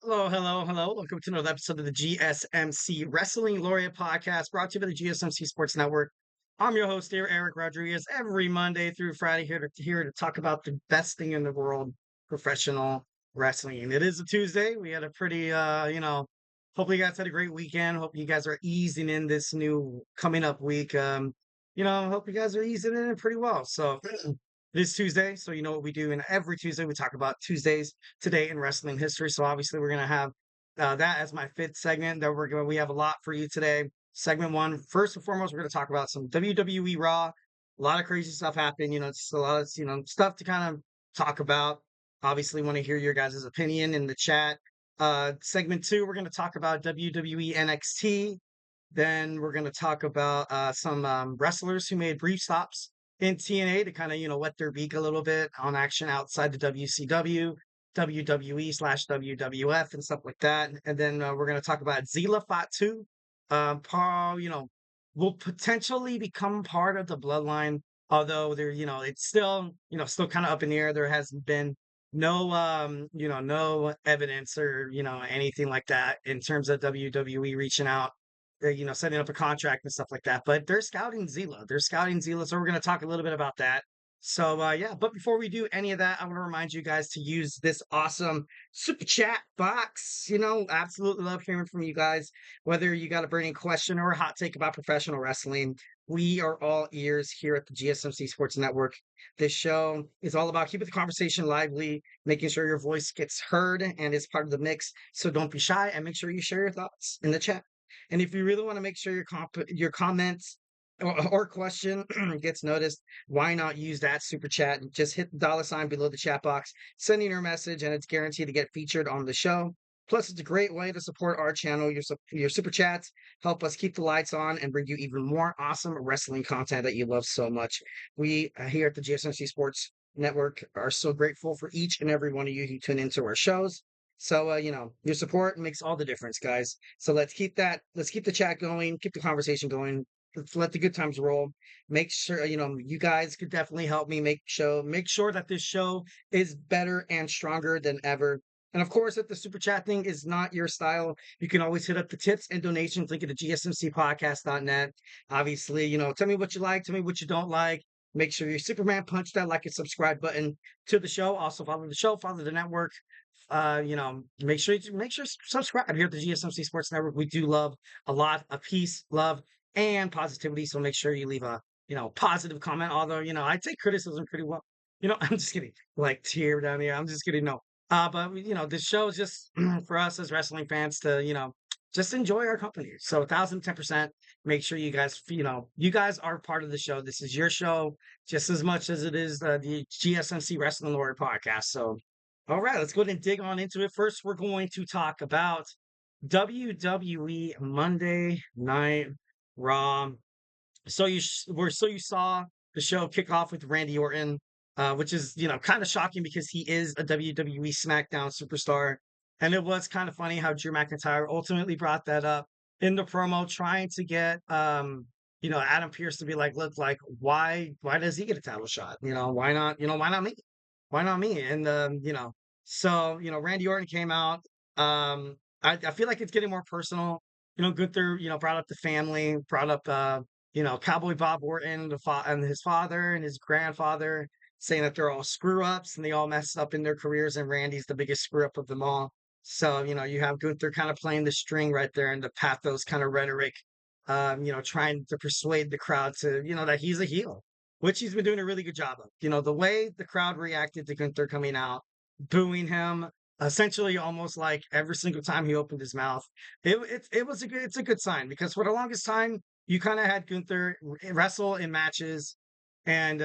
Hello, hello, hello. Welcome to another episode of the GSMC Wrestling Laureate Podcast brought to you by the GSMC Sports Network. I'm your host here, Eric Rodriguez, every Monday through Friday here to talk about the best thing in the world, professional wrestling. And it is a Tuesday. We had a pretty hopefully you guys had a great weekend. Hope you guys are easing in this new coming up week. Hope you guys are easing in it pretty well. So it is Tuesday, so you know what we do. And every Tuesday, we talk about Tuesdays today in wrestling history. So obviously, we're gonna have that as my fifth segment. We have a lot for you today. Segment one, first and foremost, we're gonna talk about some WWE Raw. A lot of crazy stuff happened. Just a lot of stuff to kind of talk about. Obviously, want to hear your guys' opinion in the chat. Segment two, we're gonna talk about WWE NXT. Then we're going to talk about some wrestlers who made brief stops in TNA to kind of, wet their beak a little bit on action outside the WCW, WWE/WWF, and stuff like that. And then we're going to talk about Zila Fatu. Paul, will potentially become part of the bloodline, although it's still, still kind of up in the air. There hasn't been no evidence or, anything like that in terms of WWE reaching out setting up a contract and stuff like that. But they're scouting Zila. They're scouting Zila. So we're going to talk a little bit about that. So yeah, but before we do any of that, I want to remind you guys to use this awesome super chat box. Absolutely love hearing from you guys. Whether you got a burning question or a hot take about professional wrestling, we are all ears here at the GSMC Sports Network. This show is all about keeping the conversation lively, making sure your voice gets heard and is part of the mix. So don't be shy and make sure you share your thoughts in the chat. And if you really want to make sure your comments or question gets noticed, why not use that super chat? Just hit the $ below the chat box, send in your message, and it's guaranteed to get featured on the show. Plus, it's a great way to support our channel. Your super chats help us keep the lights on and bring you even more awesome wrestling content that you love so much. We here at the GSMC Sports Network are so grateful for each and every one of you who tune into our shows. So your support makes all the difference, guys. So let's keep the chat going, keep the conversation going. Let's let the good times roll. Make sure you guys could definitely help me make sure that this show is better and stronger than ever. And of course, if the super chat thing is not your style, you can always hit up the tips and donations link at the gsmcpodcast.net. Obviously, tell me what you like, tell me what you don't like. Make sure you Superman punch that like and subscribe button to the show. Also follow the show, follow the network. Make sure you subscribe here at the GSMC Sports Network. We do love a lot of peace, love, and positivity. So make sure you leave a positive comment. Although I take criticism pretty well. I'm just kidding. Like tear down here. I'm just kidding. No. But this show is just for us as wrestling fans to just enjoy our company. So 1,010%. Make sure you guys you guys are part of the show. This is your show just as much as it is the GSMC Wrestling Laureate Podcast. So all right, let's go ahead and dig on into it. First, we're going to talk about WWE Monday Night Raw. So you saw the show kick off with Randy Orton, which is kind of shocking because he is a WWE SmackDown superstar, and it was kind of funny how Drew McIntyre ultimately brought that up in the promo, trying to get Adam Pearce to be like, look, like why does he get a title shot? Why not? Why not me? Why not me? And so Randy Orton came out. I feel like it's getting more personal. Gunther, brought up the family, brought up Cowboy Bob Orton, and his father and his grandfather, saying that they're all screw ups and they all messed up in their careers, and Randy's the biggest screw up of them all. So, you have Gunther kind of playing the string right there in the pathos kind of rhetoric, trying to persuade the crowd to, that he's a heel, which he's been doing a really good job of. The way the crowd reacted to Gunther coming out, booing him, essentially almost like every single time he opened his mouth. It's a good sign because for the longest time, you kind of had Gunther wrestle in matches, and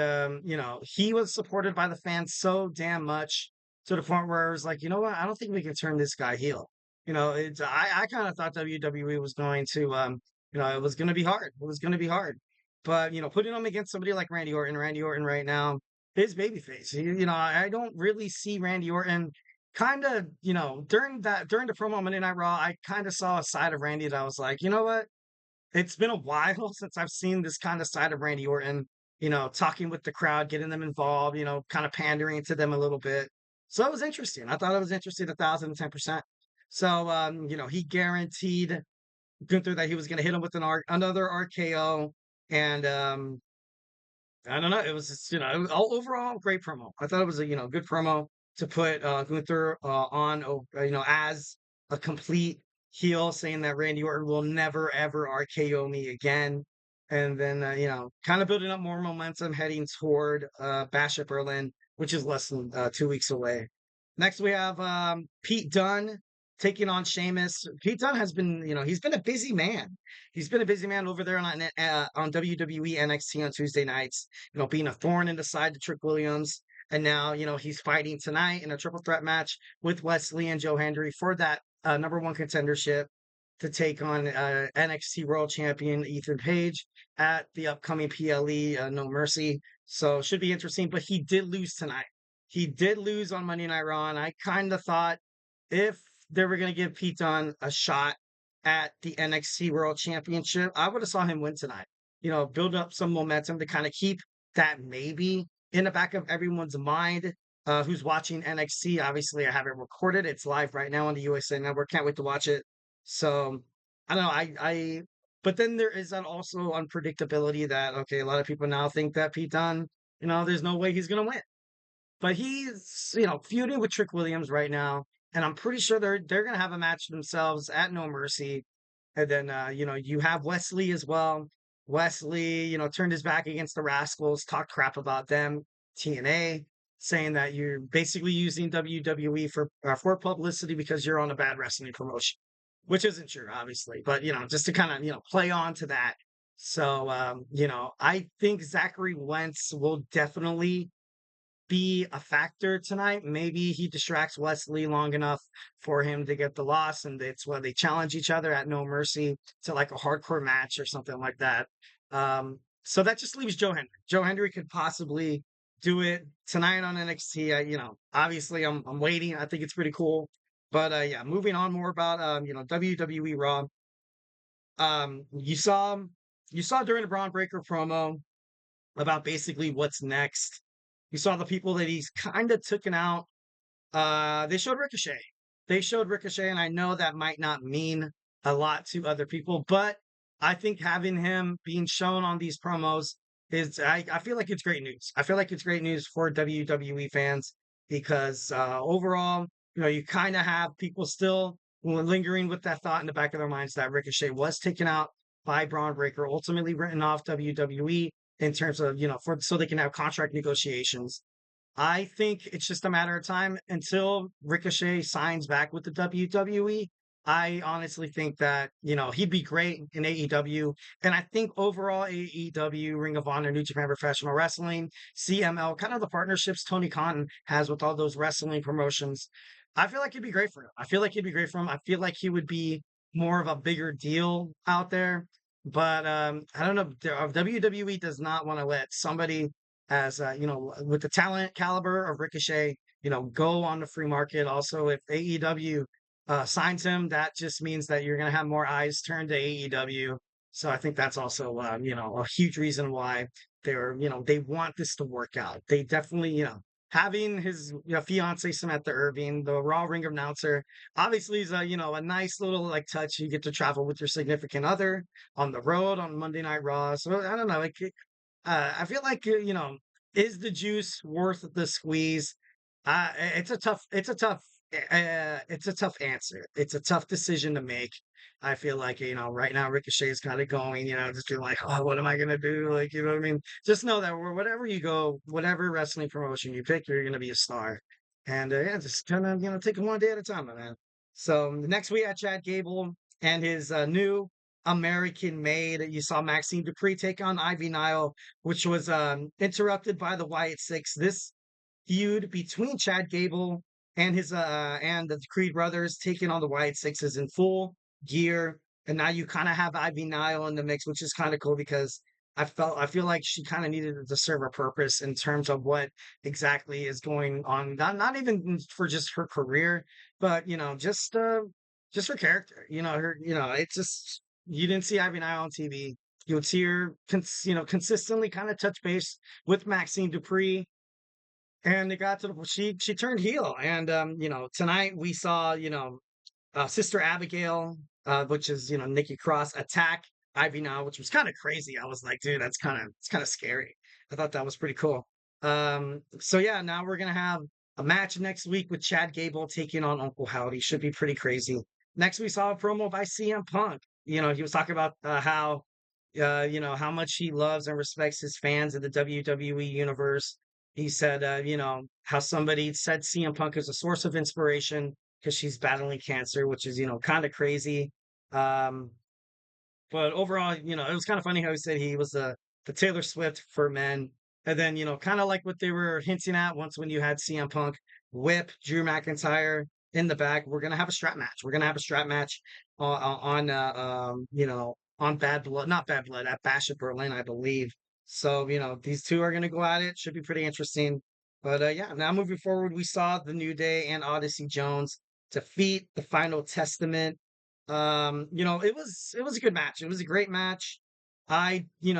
he was supported by the fans so damn much to the point where I was like, you know what, I don't think we can turn this guy heel. I kind of thought WWE was going to it was going to be hard. It was going to be hard, but putting him against somebody like Randy Orton right now, his babyface. I don't really see Randy Orton. Kind of, during the promo on Monday Night Raw, I kind of saw a side of Randy that I was like, you know what? It's been a while since I've seen this kind of side of Randy Orton, talking with the crowd, getting them involved, kind of pandering to them a little bit. So it was interesting. I thought it was interesting 1,010%. So, he guaranteed Gunther that he was going to hit him with another RKO. And I don't know. It was just, all overall great promo. I thought it was a, good promo to put Gunther on, as a complete heel, saying that Randy Orton will never ever RKO me again. And then, kind of building up more momentum heading toward Bash at Berlin, which is less than 2 weeks away. Next, we have Pete Dunne taking on Sheamus. Pete Dunne has been, he's been a busy man. He's been a busy man over there on WWE NXT on Tuesday nights, being a thorn in the side to Trick Williams. And now, he's fighting tonight in a triple threat match with Wesley and Joe Hendry for that number one contendership to take on NXT World Champion Ethan Page at the upcoming PLE No Mercy. So should be interesting. But he did lose tonight. He did lose on Monday Night Raw, and I kind of thought if they were going to give Pete Dunne a shot at the NXT World Championship, I would have saw him win tonight. Build up some momentum to kind of keep that maybe in the back of everyone's mind. Who's watching NXT? Obviously, I have it recorded. It's live right now on the USA Network. Can't wait to watch it. So I don't know. But then there is that also unpredictability that okay, a lot of people now think that Pete Dunne, there's no way he's gonna win. But he's, feuding with Trick Williams right now, and I'm pretty sure they're gonna have a match themselves at No Mercy. And then you have Wesley as well. Wesley, turned his back against the Rascals, talked crap about them, TNA, saying that you're basically using WWE for publicity because you're on a bad wrestling promotion, which isn't true, obviously. But just to kind of play on to that. So I think Zachary Wentz will definitely be a factor tonight. Maybe he distracts Wesley long enough for him to get the loss, and it's when they challenge each other at No Mercy to like a hardcore match or something like that. So that just leaves Joe Hendry. Joe Hendry could possibly do it tonight on NXT. Obviously I'm waiting. I think it's pretty cool. But yeah, moving on more about WWE Raw. You saw during the Braun Breaker promo about basically what's next. You saw the people that he's kind of taken out. They showed Ricochet. They showed Ricochet, and I know that might not mean a lot to other people, but I think having him being shown on these promos I feel like it's great news. I feel like it's great news for WWE fans because overall, you kind of have people still lingering with that thought in the back of their minds that Ricochet was taken out by Braun Breaker, ultimately written off WWE in terms of, so they can have contract negotiations. I think it's just a matter of time until Ricochet signs back with the WWE. I honestly think that, he'd be great in AEW. And I think overall AEW, Ring of Honor, New Japan Professional Wrestling, CML, kind of the partnerships Tony Khan has with all those wrestling promotions. I feel like it'd be great for him. I feel like he'd be great for him. I feel like he would be more of a bigger deal out there. But I don't know. WWE does not want to let somebody as with the talent caliber of Ricochet, go on the free market. Also, if AEW signs him, that just means that you're going to have more eyes turned to AEW. So I think that's also a huge reason why they want this to work out. They definitely having his fiance Samantha Irving, the Raw ring announcer, obviously is a nice little like touch. You get to travel with your significant other on the road on Monday Night Raw. So I don't know, like I feel like is the juice worth the squeeze? It's a tough answer. It's a tough decision to make. I feel like right now Ricochet is kind of going, just being like, oh, what am I gonna do? Like, you know what I mean? Just know that whatever you go, whatever wrestling promotion you pick, you're gonna be a star. And yeah, just kind of take it one day at a time, man. So next we had Chad Gable and his new American made. You saw Maxine Dupree take on Ivy Nile, which was interrupted by the Wyatt Sicks. This feud between Chad Gable and his and the Creed brothers taking on the Wyatt Sixes in full gear. And now you kind of have Ivy Nile in the mix, which is kind of cool because I feel like she kind of needed to serve a purpose in terms of what exactly is going on. Not even for just her career, but just her character. It's just you didn't see Ivy Nile on TV. You would see her, consistently kind of touch base with Maxine Dupree, and it got to the she turned heel, and tonight we saw Sister Abigail, which is Nikki Cross, attack Ivy now, which was kind of crazy. I was like, dude, it's kind of scary. I thought that was pretty cool. So yeah, now we're gonna have a match next week with Chad Gable taking on Uncle Howdy. Should be pretty crazy. Next, we saw a promo by CM Punk. He was talking about how how much he loves and respects his fans in the WWE universe. He said, how somebody said CM Punk is a source of inspiration because she's battling cancer, which is, kind of crazy. Um, but overall, it was kind of funny how he said he was the Taylor Swift for men. And then, kind of like what they were hinting at once when you had CM Punk whip Drew McIntyre in the back. We're gonna have a strap match. We're gonna have a strap match on Bad Blood, not Bad Blood, at Bash at Berlin, I believe. So, these two are gonna go at it. Should be pretty interesting. But yeah, now moving forward, we saw the New Day and Odyssey Jones defeat the Final Testament. It was a good match. It was a great match.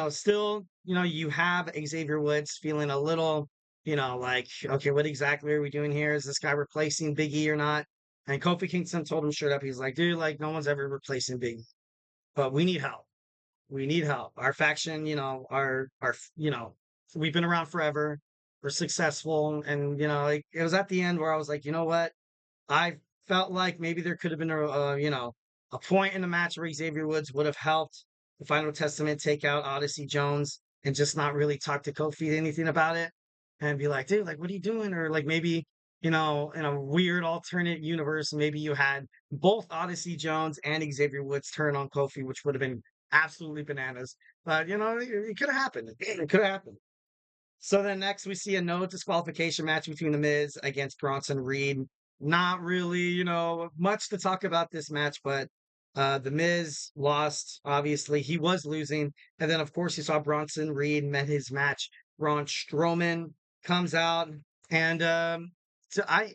Still, you have Xavier Woods feeling a little, like, okay, what exactly are we doing here? Is this guy replacing Big E or not? And Kofi Kingston told him straight up, he's like, dude, like, no one's ever replacing Big E, but we need help. We need help. Our faction, we've been around forever. We're successful. And, like, it was at the end where I was like, you know what? I felt like maybe there could have been a point in the match where Xavier Woods would have helped the Final Testament take out Odyssey Jones and just not really talk to Kofi anything about it and be like, dude, like, what are you doing? Or like maybe, in a weird alternate universe, maybe you had both Odyssey Jones and Xavier Woods turn on Kofi, which would have been absolutely bananas. But it could have happened. It could have happened. So then next we see a no disqualification match between The Miz against Bronson Reed. Not really, much to talk about this match, but The Miz lost. Obviously, he was losing. And then, of course, you saw Bronson Reed met his match. Braun Strowman comes out. And so I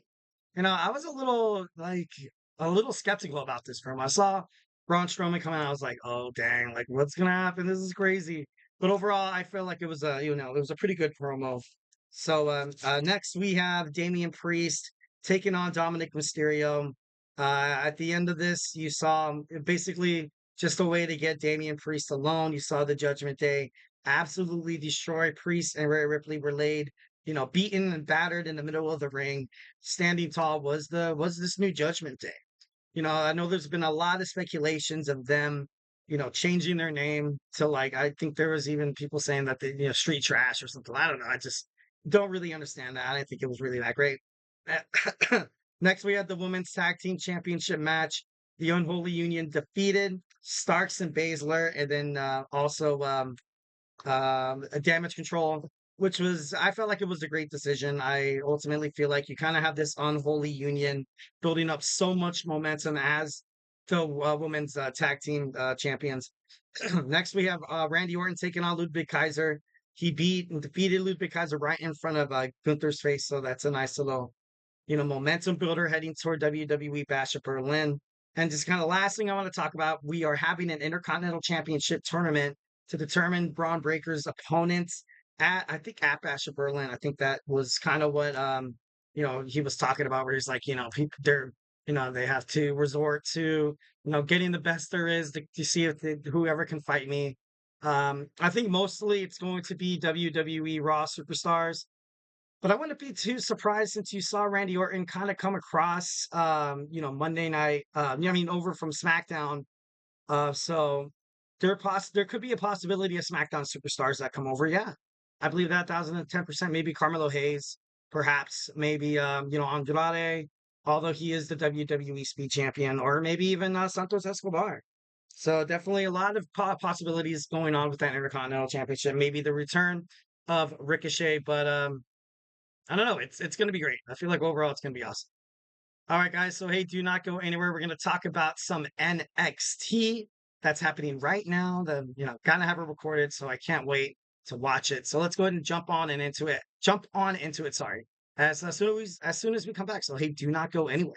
was a little skeptical about this from. I saw Braun Strowman come out. I was like, oh, dang, like, what's going to happen? This is crazy. But overall, I feel like it was a pretty good promo. So next we have Damian Priest taking on Dominic Mysterio. At the end of this, you saw basically just a way to get Damian Priest alone. You saw the Judgment Day absolutely destroy Priest and Rhea Ripley were laid, beaten and battered in the middle of the ring. Standing tall was this new Judgment Day. I know there's been a lot of speculations of them, changing their name to like, I think there was even people saying that they, street trash or something. I don't know. I just don't really understand that. I didn't think it was really that great. Next, we had the Women's Tag Team Championship match. The Unholy Union defeated Starks and Baszler, and then also a Damage Control, which was, I felt like it was a great decision. I ultimately feel like you kind of have this unholy union building up so much momentum as the women's tag team champions. Next, we have Randy Orton taking on Ludwig Kaiser. He beat and defeated Ludwig Kaiser right in front of Gunther's face. So that's a nice little, momentum builder heading toward WWE Bash at Berlin. And just kind of last thing I want to talk about, we are having an Intercontinental Championship tournament to determine Braun Breaker's opponents I think at Bash of Berlin. I think that was kind of what he was talking about, where he's like, people they're they have to resort to getting the best there is to see if whoever can fight me. I think mostly it's going to be WWE Raw superstars, but I wouldn't be too surprised since you saw Randy Orton kind of come across Monday night, over from SmackDown, so there could be a possibility of SmackDown superstars that come over. Yeah, I believe that 1,010%. Maybe Carmelo Hayes, perhaps. Maybe Andrade, although he is the WWE Speed Champion, or maybe even Santos Escobar. So definitely a lot of possibilities going on with that Intercontinental Championship. Maybe the return of Ricochet, but I don't know. It's going to be great. I feel like overall it's going to be awesome. All right, guys. So, hey, do not go anywhere. We're going to talk about some NXT that's happening right now. Kind of have it recorded, so I can't wait to watch it. So let's go ahead and jump on and into it. Jump on into it. Sorry, as soon as we come back. So, hey, do not go anywhere.